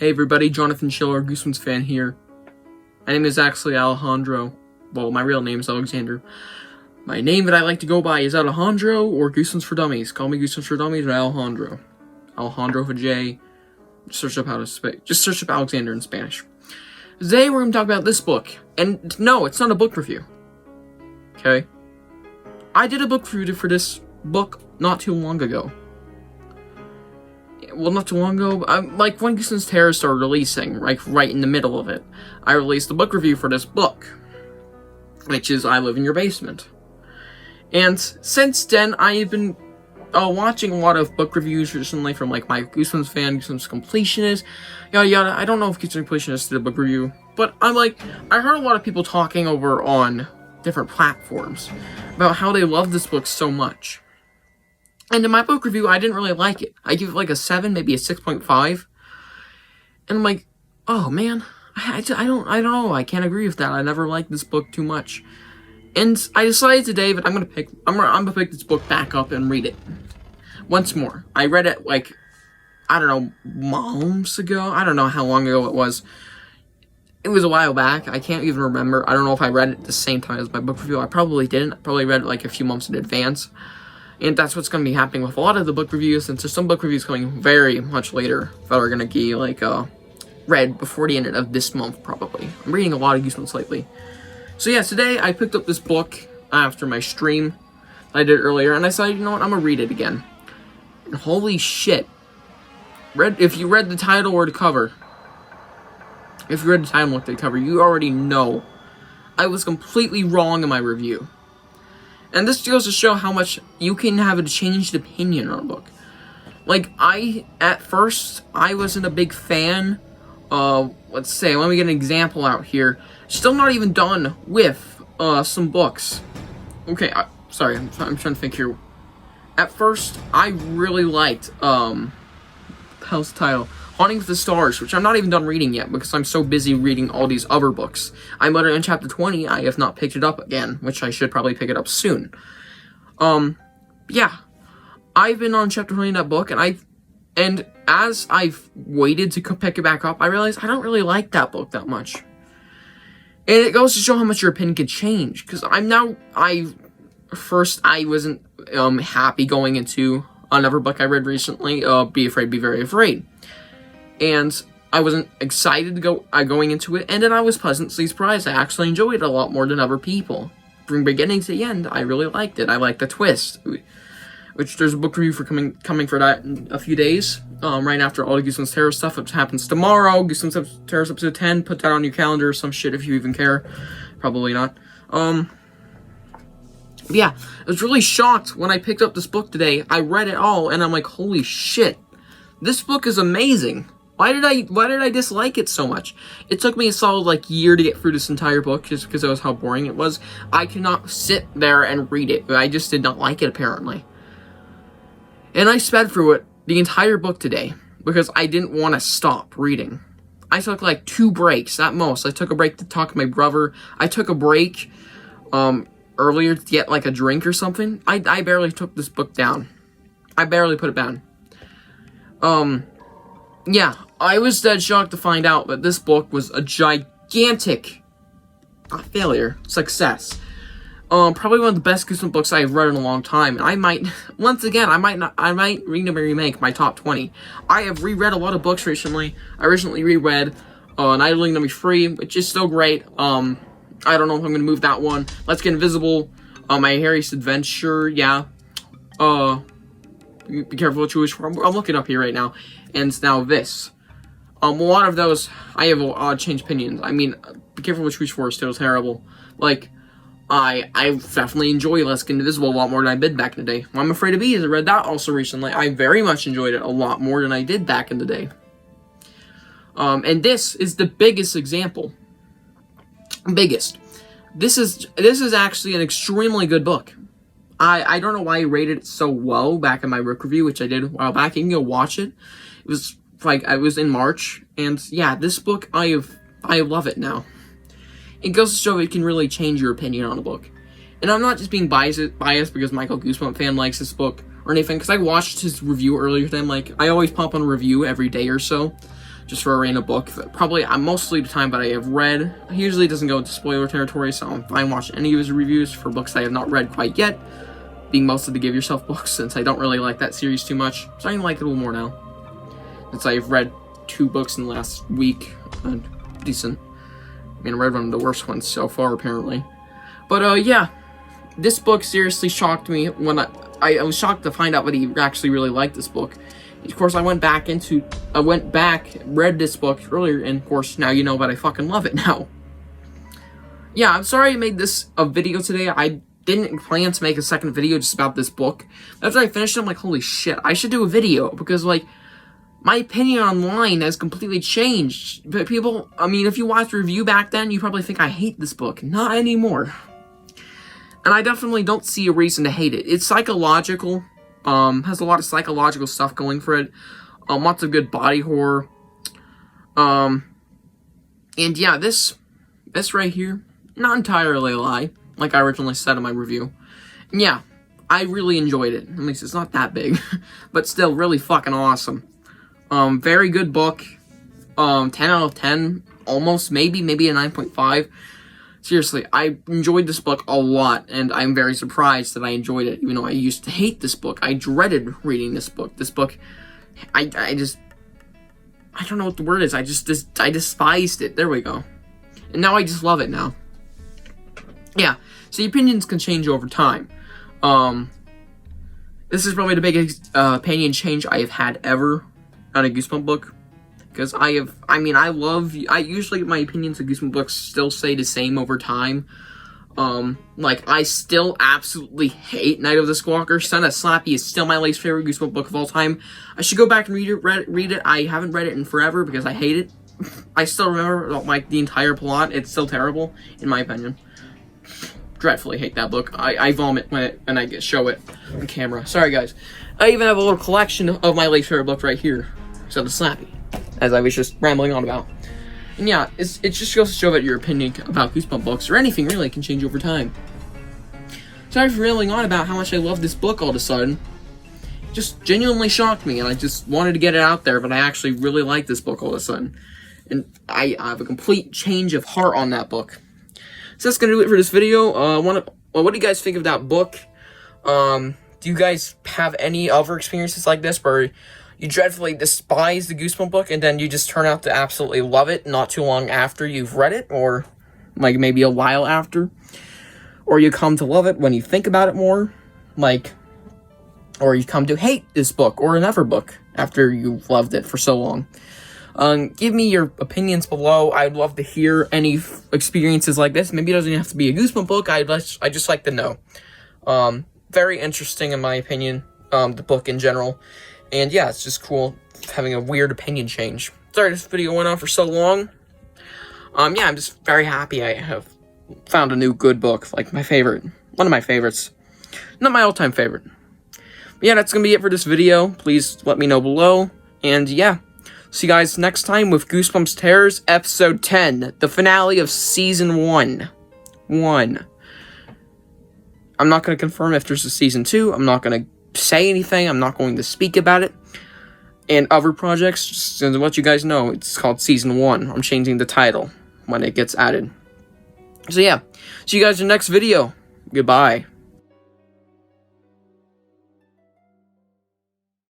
Hey everybody, Jonathan Schiller, Goosebumps fan here. My name is actually Alejandro. Well, my real name is Alexander. My name that I like to go by is Alejandro or Goosebumps for Dummies. Call me Goosebumps for Dummies or Alejandro. Alejandro with a J. Just search up Alexander in Spanish. Today we're going to talk about this book. And no, it's not a book review. Okay? I did a book review for this book not too long ago. Well, not too long ago, like when Goosebumps Terror started releasing, like right in the middle of it, I released a book review for this book, which is I Live in Your Basement. And since then, I've been watching a lot of book reviews recently from like my Goosebumps fan, Goosebumps completionist, yada yada. I don't know if Goosebumps completionist did a book review, but I heard a lot of people talking over on different platforms about how they love this book so much. And in my book review, I didn't really like it. I give it like a 7, maybe a 6.5. And I'm like, oh man, I don't know. I can't agree with that. I never liked this book too much. And I decided today that I'm gonna pick this book back up and read it once more. I read it like, I don't know, months ago. I don't know how long ago it was. It was a while back. I can't even remember. I don't know if I read it at the same time as my book review. I probably didn't. I probably read it like a few months in advance. And that's what's going to be happening with a lot of the book reviews, and there's some book reviews coming very much later that are going to be, like, read before the end of this month, probably. I'm reading a lot of Goosebumps lately. So yeah, today I picked up this book after my stream I did earlier, and I decided, you know what, I'm going to read it again. And holy shit. If you read the title or the cover, you already know I was completely wrong in my review. And this goes to show how much you can have a changed opinion on a book. Like, at first, I wasn't a big fan of, let me get an example out here. Still not even done with, some books. Okay, sorry, I'm trying to think here. At first, I really liked, how's the title? Haunting of the Stars, which I'm not even done reading yet because I'm so busy reading all these other books. I'm literally in chapter 20. I have not picked it up again, which I should probably pick it up soon. Yeah. I've been on chapter 20 in that book, and as I've waited to pick it back up, I realized I don't really like that book that much. And it goes to show how much your opinion can change, because I wasn't, happy going into another book I read recently, Be Afraid, Be Very Afraid. And I wasn't excited to going into it, and then I was pleasantly surprised. I actually enjoyed it a lot more than other people. From beginning to the end, I really liked it. I liked the twist, which there's a book review for coming for that in a few days, right after all the Goosebumps Terror stuff, which happens tomorrow. Goosebumps Terror episode 10, put that on your calendar or some shit if you even care. Probably not. Yeah, I was really shocked when I picked up this book today. I read it all, and I'm like, holy shit, this book is amazing. Why did I dislike it so much? It took me a solid, year to get through this entire book, just because that was how boring it was. I could not sit there and read it. I just did not like it, apparently. And I sped through it the entire book today, because I didn't want to stop reading. I took, 2 breaks, at most. I took a break to talk to my brother. I took a break, earlier to get, a drink or something. I barely took this book down. I barely put it down. Yeah, I was dead shocked to find out that this book was a gigantic failure, success. Probably one of the best Goosebumps books I've read in a long time. And I might remake my top 20. I have reread a lot of books recently. I recently reread Night of the Living Dummy Free, which is still great. I don't know if I'm gonna move that one. Let's Get Invisible. My Harry's Adventure, yeah. Be careful what you wish for. I'm looking up here right now. And now this. A lot of those, I have changed opinions. I mean, Be Careful What You Wish For is still terrible. I definitely enjoy Let's Get Invisible a lot more than I did back in the day. I'm Afraid of Bees, I read that also recently. I very much enjoyed it a lot more than I did back in the day. And this is the biggest example. Biggest. This is actually an extremely good book. I don't know why I rated it so low back in my book review, which I did a while back. You can go watch it. It was I was in March, and yeah, this book I love it now. It goes to show it can really change your opinion on a book. And I'm not just being biased because Michael Goosebump fan likes this book or anything, because I watched his review earlier today. I always pop on a review every day or so, just for a random book that probably mostly the time, but I have read. He usually doesn't go into spoiler territory, so I'm fine watching any of his reviews for books I have not read quite yet, being most of the Give Yourself books, since I don't really like that series too much. I'm starting to like it a little more now, since I've read 2 books in the last week. Decent. I mean, I read one of the worst ones so far, apparently. But, yeah. This book seriously shocked me when I was shocked to find out that he actually really liked this book. Of course, I went back, read this book earlier, and of course, now you know that I fucking love it now. Yeah, I'm sorry I made this a video today. I didn't plan to make a second video just about this book. After I finished it, I'm like, holy shit, I should do a video, because, like, my opinion online has completely changed. But people, I mean, if you watched the review back then, you probably think I hate this book. Not anymore. And I definitely don't see a reason to hate it. It's psychological. Has a lot of psychological stuff going for it. Lots of good body horror. And yeah, this right here, not entirely a lie, like I originally said in my review. And yeah, I really enjoyed it. At least it's not that big, but still really fucking awesome. Very good book. 10 out of 10, almost, maybe a 9.5. Seriously, I enjoyed this book a lot, and I'm very surprised that I enjoyed it, even though I used to hate this book. I dreaded reading this book. This book, I don't know what the word is. I despised it. There we go. And now I just love it now. Yeah, so opinions can change over time. This is probably the biggest opinion change I have had ever on a Goosebump book. Because usually my opinions of Goosebump books still stay the same over time. Like, I still absolutely hate Night of the Squawker. Son of Slappy is still my least favorite Goosebump book of all time. I should go back and read it. I haven't read it in forever because I hate it. I still remember, like, the entire plot. It's still terrible, in my opinion. Dreadfully hate that book. I vomit when I show it on camera. Sorry, guys. I even have a little collection of my least favorite book right here. Son of Slappy, as I was just rambling on about. And yeah, it just goes to show that your opinion about Goosebump books, or anything really, can change over time. Sorry for rambling on about how much I love this book all of a sudden. It just genuinely shocked me, and I just wanted to get it out there, but I actually really like this book all of a sudden. And I have a complete change of heart on that book. So that's going to do it for this video. What do you guys think of that book? Do you guys have any other experiences like this where you dreadfully despise the Goosebump book, and then you just turn out to absolutely love it not too long after you've read it, or like maybe a while after? Or you come to love it when you think about it more, like, or you come to hate this book or another book after you've loved it for so long. Give me your opinions below. I'd love to hear any experiences like this. Maybe it doesn't have to be a Goosebump book. I just like to know. Very interesting in my opinion, the book in general. And yeah, it's just cool having a weird opinion change. Sorry this video went on for so long. Yeah, I'm just very happy I have found a new good book, like my favorite. One of my favorites. Not my all-time favorite. But yeah, that's gonna be it for this video. Please let me know below. And yeah, see you guys next time with Goosebumps Terrors, Episode 10. The finale of Season 1. I'm not gonna confirm if there's a Season 2. I'm not gonna say anything. I'm not going to speak about it. And other projects, just to let you guys know, it's called Season 1. I'm changing the title when it gets added. So yeah, see you guys in the next video. Goodbye.